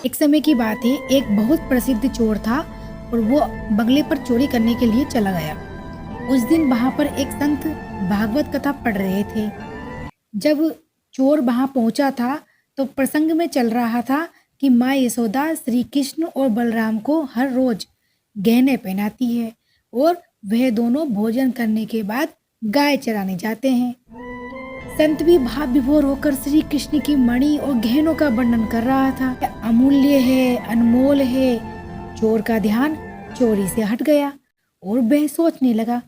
एक समय की बात है, एक बहुत प्रसिद्ध चोर था और वो बंगले पर चोरी करने के लिए चला गया। उस दिन वहां पर एक संत भागवत कथा पढ़ रहे थे। जब चोर वहां पहुंचा था तो प्रसंग में चल रहा था कि माँ यशोदा श्री कृष्ण और बलराम को हर रोज गहने पहनाती है और वह दोनों भोजन करने के बाद गाय चराने जाते हैं। संत भी भाव विभोर होकर श्री कृष्ण की मणि और गहनों का वर्णन कर रहा था। यह अमूल्य है, अनमोल है। चोर का ध्यान चोरी से हट गया और वह सोचने लगा,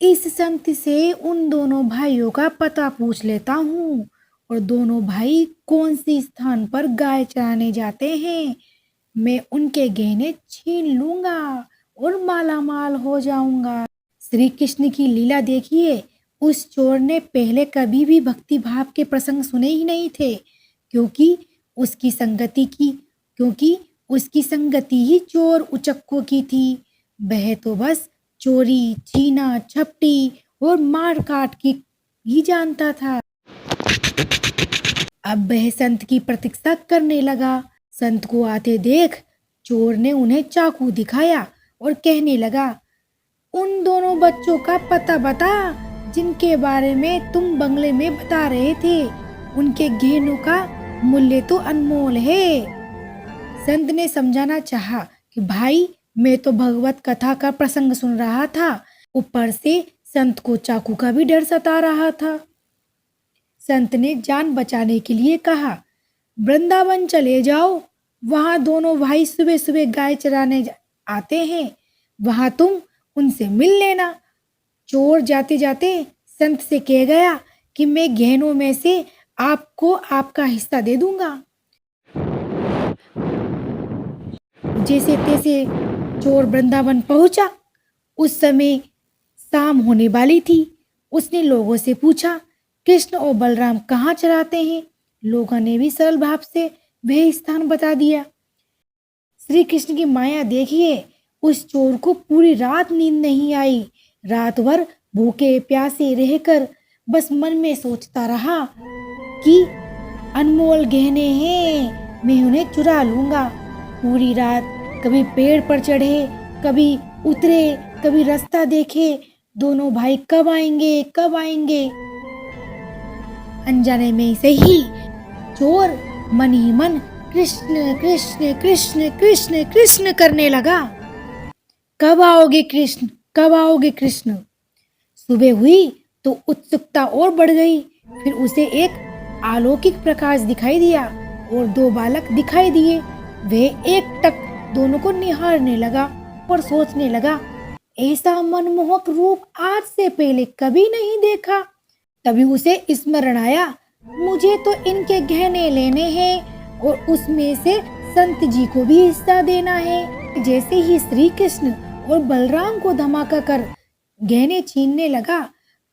इस संत से उन दोनों भाइयों का पता पूछ लेता हूँ और दोनों भाई कौन सी स्थान पर गाय चराने जाते हैं। मैं उनके गहने छीन लूंगा और मालामाल हो जाऊंगा। श्री कृष्ण की लीला देखिए। उस चोर ने पहले कभी भी भक्ति भाव के प्रसंग सुने ही नहीं थे, क्योंकि उसकी संगति ही चोर उचक्कों की थी। वह तो बस चोरी, छीना, झपटी और मार काट की ही जानता था। अब वह संत की प्रतीक्षा करने लगा। संत को आते देख चोर ने उन्हें चाकू दिखाया और कहने लगा, उन दोनों बच्चों का पता बता जिनके बारे में तुम बंगले में बता रहे थे। उनके गहनों का मूल्य तो अनमोल है। संत ने समझाना चाहा कि भाई, मैं तो भगवत कथा का प्रसंग सुन रहा था, ऊपर से संत को चाकू का भी डर सता रहा था। संत ने जान बचाने के लिए कहा, वृंदावन चले जाओ, वहां दोनों भाई सुबह सुबह गाय चराने आते हैं, वहां तुम उनसे मिल लेना। चोर जाते जाते संत से कह गया कि मैं गहनों में से आपको आपका हिस्सा दे दूंगा। जैसे तैसे चोर वृंदावन पहुंचा। उस समय शाम होने वाली थी। उसने लोगों से पूछा, कृष्ण और बलराम कहाँ चराते हैं। लोगों ने भी सरल भाव से वह स्थान बता दिया। श्री कृष्ण की माया देखिए। उस चोर को पूरी रात नींद नहीं आई। रात भर भूखे प्यासे रहकर बस मन में सोचता रहा कि अनमोल गहने हैं, मैं उन्हें चुरा लूंगा। पूरी रात कभी पेड़ पर चढ़े, कभी उतरे, कभी रास्ता देखे, दोनों भाई कब आएंगे कब आएंगे। अनजाने में से ही चोर मन ही मन कृष्ण कृष्ण कृष्ण कृष्ण कृष्ण करने लगा। कब आओगे कृष्ण, कब आओगे कृष्ण। सुबह हुई तो उत्सुकता और बढ़ गई। फिर उसे एक अलौकिक प्रकाश दिखाई दिया और दो बालक दिखाई दिए। वह एकटक दोनों को निहारने लगा और सोचने लगा, ऐसा मनमोहक रूप आज से पहले कभी नहीं देखा। तभी उसे स्मरण आया, मुझे तो इनके गहने लेने हैं और उसमें से संत जी को भी हिस्सा देना है। जैसे ही श्री कृष्ण और बलराम को धमाका कर गहने छीनने लगा,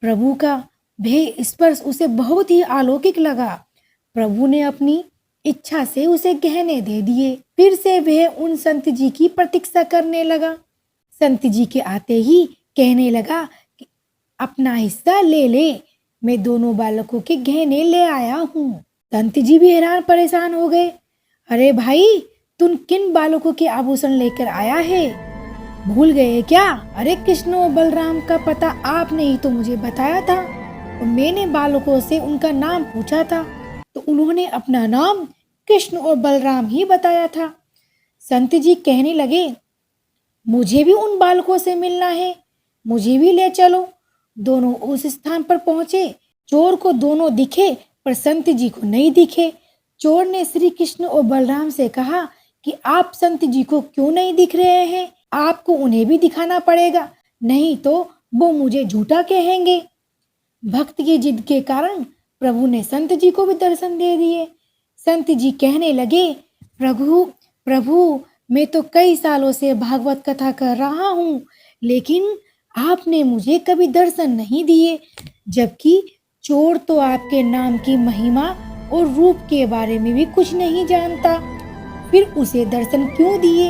प्रभु का वह स्पर्श उसे बहुत ही अलौकिक लगा। प्रभु ने अपनी इच्छा से उसे गहने दे दिए। फिर से वह उन संत जी की प्रतीक्षा करने लगा। संत जी के आते ही कहने लगा कि अपना हिस्सा ले ले, मैं दोनों बालकों के गहने ले आया हूँ। संत जी भी हैरान परेशान हो गए। अरे भाई, तुम किन बालकों के आभूषण लेकर आया है, भूल गए क्या? अरे कृष्ण और बलराम का पता आपने ही तो मुझे बताया था और मैंने बालकों से उनका नाम पूछा था तो उन्होंने अपना नाम कृष्ण और बलराम ही बताया था। संत जी कहने लगे, मुझे भी उन बालकों से मिलना है, मुझे भी ले चलो। दोनों उस स्थान पर पहुंचे। चोर को दोनों दिखे पर संत जी को नहीं दिखे। चोर ने श्री कृष्ण और बलराम से कहा कि आप संत जी को क्यों नहीं दिख रहे हैं, आपको उन्हें भी दिखाना पड़ेगा, नहीं तो वो मुझे झूठा कहेंगे। भक्त की जिद के कारण प्रभु ने संत जी को भी दर्शन दे दिए। संत जी कहने लगे, प्रभु प्रभु, मैं तो कई सालों से भागवत कथा कर रहा हूँ, लेकिन आपने मुझे कभी दर्शन नहीं दिए, जबकि चोर तो आपके नाम की महिमा और रूप के बारे में भी कुछ नहीं जानता, फिर उसे दर्शन क्यों दिए?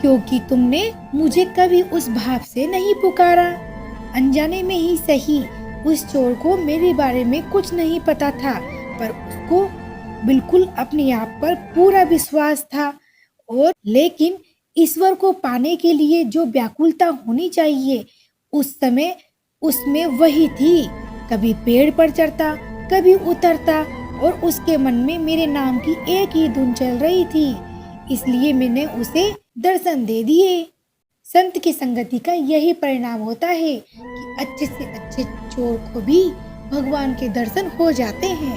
क्योंकि तुमने मुझे कभी उस भाव से नहीं पुकारा। अनजाने में ही सही, उस चोर को मेरे बारे में कुछ नहीं पता था, पर उसको बिल्कुल अपने आप पर पूरा विश्वास था, और लेकिन ईश्वर को पाने के लिए जो व्याकुलता होनी चाहिए, उस समय उसमें वही थी। कभी पेड़ पर चढ़ता, कभी उतरता, और उसके मन में मेरे नाम की एक ही धुन चल रही थी। इसलिए मैंने उसे दर्शन दे दिए। संत की संगति का यही परिणाम होता है कि अच्छे से अच्छे चोर को भी भगवान के दर्शन हो जाते हैं।